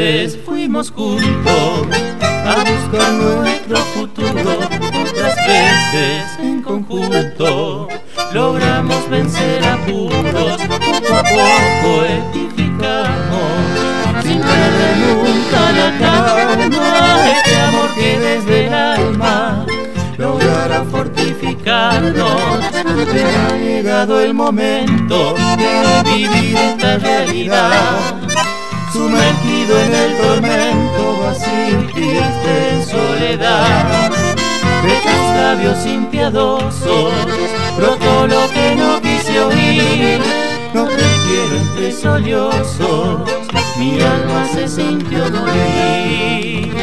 veces fuimos juntos a buscar nuestro futuro, otras veces en conjunto logramos vencer apuros, poco a poco edificamos, sin perder nunca la calma, este amor que desde el alma logrará fortificarnos. Pero ha llegado el momento de vivir esta realidad, sumergido en el tormento, vacío y triste en soledad. De tus labios impiedosos brotó lo que no quise oír. No te quiero entre sollozos, mi alma se sintió morir.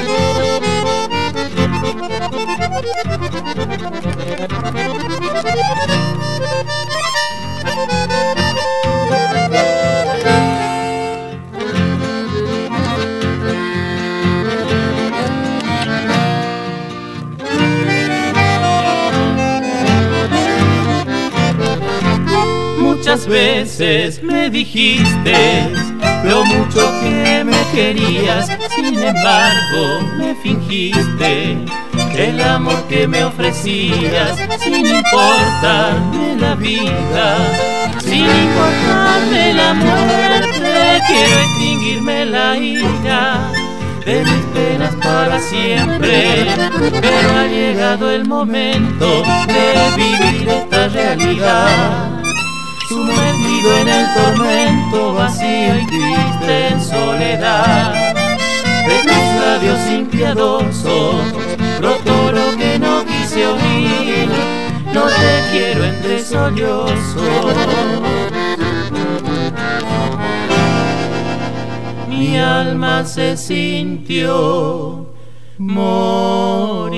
Muchas veces me dijiste lo mucho que me querías, sin embargo me fingiste el amor que me ofrecías, sin importarme la vida, sin importarme la muerte. Quiero extinguirme la ira de mis penas para siempre, pero ha llegado el momento de vivir esta realidad, sumergido en el tormento, vacío y triste en soledad. De tus labios impiedosos brotó lo que no quise oír. No te quiero entre sollozos, mi alma se sintió morir.